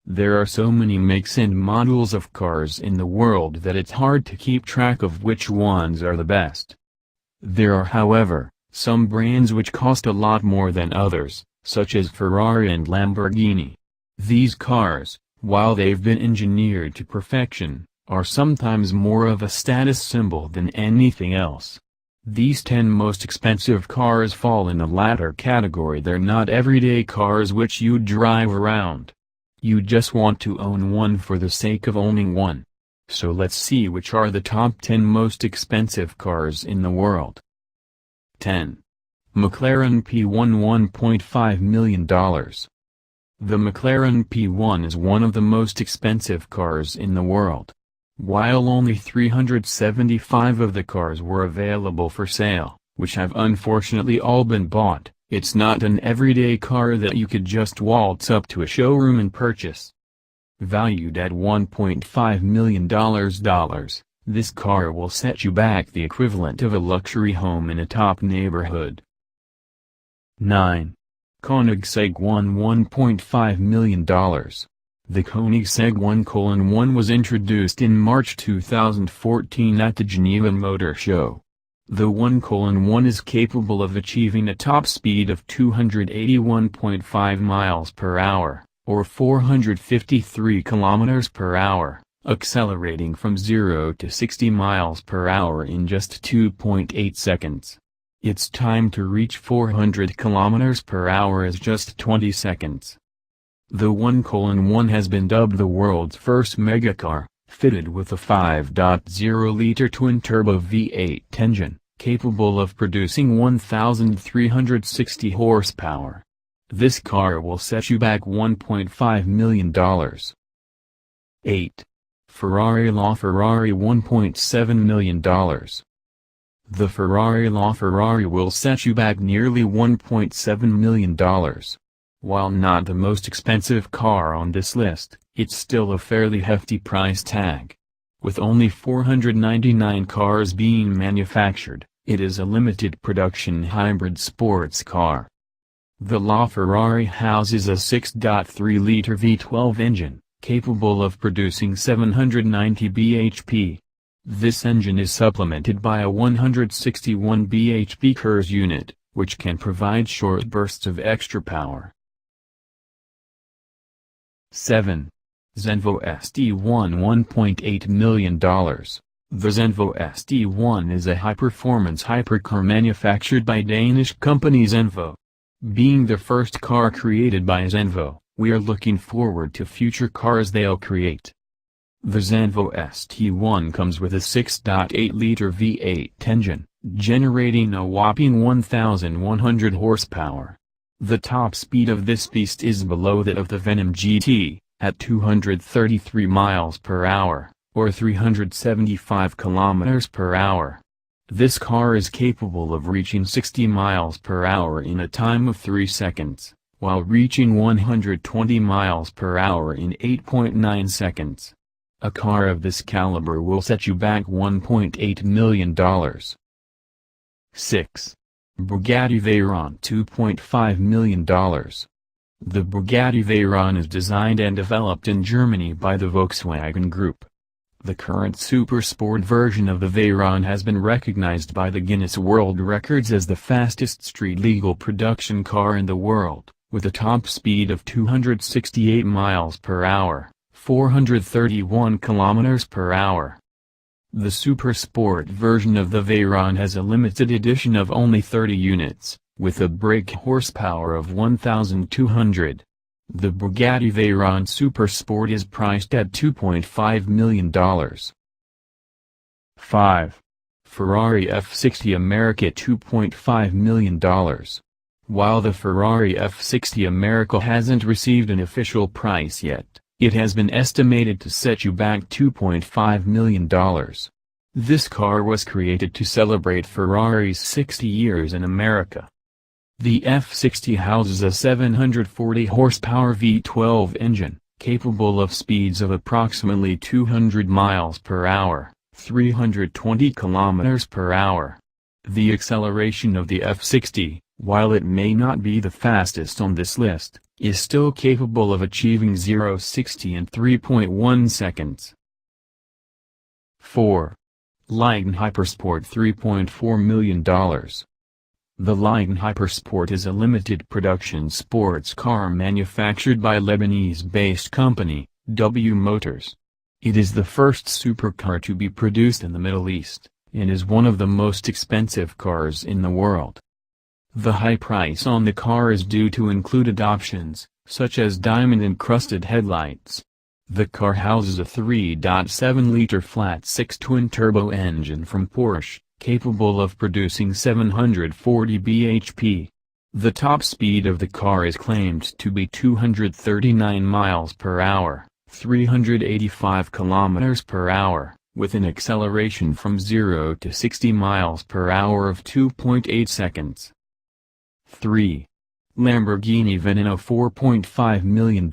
There are so many makes and models of cars in the world that it's hard to keep track of which ones are the best. There are, however, some brands which cost a lot more than others, such as Ferrari and Lamborghini. These cars, while they've been engineered to perfection, are sometimes more of a status symbol than anything else. These 10 most expensive cars fall in the latter category. They're not everyday cars which you drive around. You just want to own one for the sake of owning one. So let's see which are the top 10 most expensive cars in the world. 10. McLaren P1 $1.5 million. The McLaren P1 is one of the most expensive cars in the world. While only 375 of the cars were available for sale, which have unfortunately all been bought, it's not an everyday car that you could just waltz up to a showroom and purchase. Valued at $1.5 million, this car will set you back the equivalent of a luxury home in a top neighborhood. 9. Koenigsegg $1.5 million. The Koenigsegg 1:1 was introduced in March 2014 at the Geneva Motor Show. The 1:1 is capable of achieving a top speed of 281.5 miles per hour, or 453 kilometers per hour, accelerating from 0 to 60 miles per hour in just 2.8 seconds. Its time to reach 400 kilometers per hour is just 20 seconds. The 1:1 has been dubbed the world's first megacar, fitted with a 5.0-liter twin-turbo V8 engine, capable of producing 1,360 horsepower. This car will set you back $1.5 million. 8. Ferrari LaFerrari $1.7 million. The Ferrari LaFerrari will set you back nearly $1.7 million. While not the most expensive car on this list, it's still a fairly hefty price tag. With only 499 cars being manufactured, it is a limited production hybrid sports car. The LaFerrari houses a 6.3-liter V12 engine, capable of producing 790 bhp. This engine is supplemented by a 161 bhp KERS unit, which can provide short bursts of extra power. 7. Zenvo ST1 $1.8 million. The Zenvo ST1 is a high-performance hypercar manufactured by Danish company Zenvo. Being the first car created by Zenvo, we are looking forward to future cars they'll create. The Zenvo ST1 comes with a 6.8-liter V8 engine, generating a whopping 1,100 horsepower. The top speed of this beast is below that of the Venom GT, at 233 miles per hour, or 375 kilometers per hour. This car is capable of reaching 60 miles per hour in a time of 3 seconds, while reaching 120 miles per hour in 8.9 seconds. A car of this caliber will set you back $1.8 million. 6. Bugatti Veyron $2.5 million. The Bugatti Veyron is designed and developed in Germany by the Volkswagen Group. The current supersport version of the Veyron has been recognized by the Guinness World Records as the fastest street-legal production car in the world, with a top speed of 268 miles per hour, 431 kilometers per hour. The Supersport version of the Veyron has a limited edition of only 30 units, with a brake horsepower of 1,200. The Bugatti Veyron Supersport is priced at $2.5 million. 5. Ferrari F60 America $2.5 million. While the Ferrari F60 America hasn't received an official price yet, it has been estimated to set you back $2.5 million. This car was created to celebrate Ferrari's 60 years in America. The F60 houses a 740 horsepower V12 engine, capable of speeds of approximately 200 miles per hour, 320 kilometers per hour. The acceleration of the F60, while it may not be the fastest on this list, is still capable of achieving 0-60 in 3.1 seconds. 4. Lykan Hypersport $3.4 million. The Lykan Hypersport is a limited production sports car manufactured by Lebanese-based company, W Motors. It is the first supercar to be produced in the Middle East, and is one of the most expensive cars in the world. The high price on the car is due to included options, such as diamond-encrusted headlights. The car houses a 3.7-liter flat-six twin-turbo engine from Porsche, capable of producing 740 bhp. The top speed of the car is claimed to be 239 miles per hour, 385 kilometers per hour, with an acceleration from 0 to 60 miles per hour of 2.8 seconds. 3. Lamborghini Veneno $4.5 million.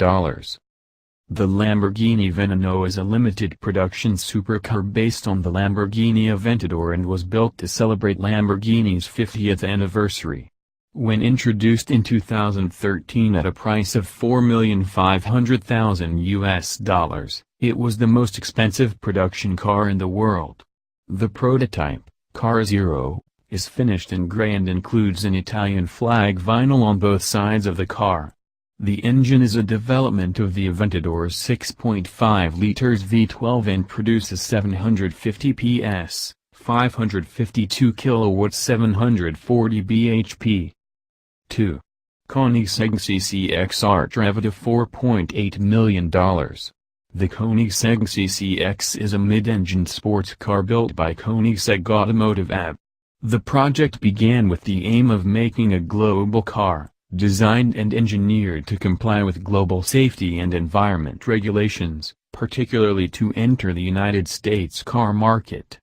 The Lamborghini Veneno is a limited production supercar based on the Lamborghini Aventador and was built to celebrate Lamborghini's 50th anniversary. When introduced in 2013 at a price of $4,500,000, it was the most expensive production car in the world. The prototype, Car Zero, is finished in gray and includes an Italian flag vinyl on both sides of the car. The engine is a development of the Aventador's 6.5 liters V12 and produces 750 PS, 552 kilowatts, 740 bhp. 2. Koenigsegg CCXR Trevita $4.8 million. The Koenigsegg CCX is a mid-engine sports car built by Koenigsegg Automotive AB. The project began with the aim of making a global car, designed and engineered to comply with global safety and environment regulations, particularly to enter the United States car market.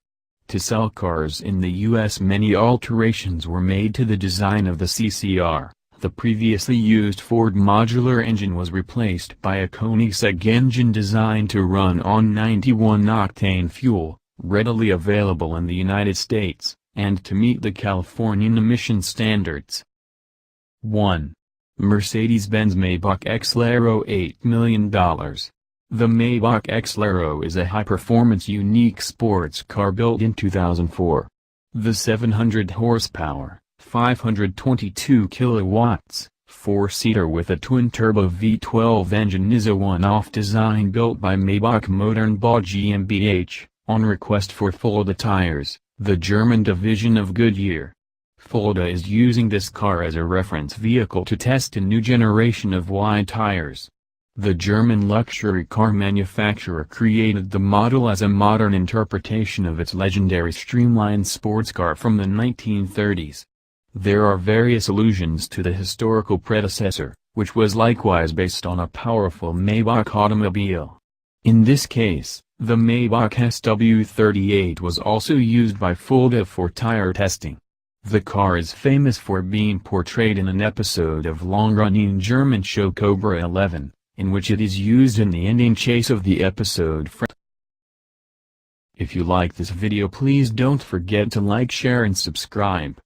To sell cars in the U.S., many alterations were made to the design of the CCR. The previously used Ford modular engine was replaced by a Koenigsegg engine designed to run on 91-octane fuel, readily available in the United States, and to meet the Californian emission standards. 1. Mercedes-Benz Maybach Exelero $8 million. The Maybach Exelero is a high-performance unique sports car built in 2004. The 700 horsepower, 522 kilowatts, four-seater with a twin-turbo V12 engine is a one-off design built by Maybach Motorenbau GmbH, on request for Fulda Tires, the German division of Goodyear. Fulda is using this car as a reference vehicle to test a new generation of wide tires. The German luxury car manufacturer created the model as a modern interpretation of its legendary streamlined sports car from the 1930s. There are various allusions to the historical predecessor, which was likewise based on a powerful Maybach automobile. In this case, the Maybach SW38 was also used by Fulda for tire testing. The car is famous for being portrayed in an episode of long-running German show Cobra 11, in which it is used in the ending chase of the episode. If you like this video, please don't forget to like, share and subscribe.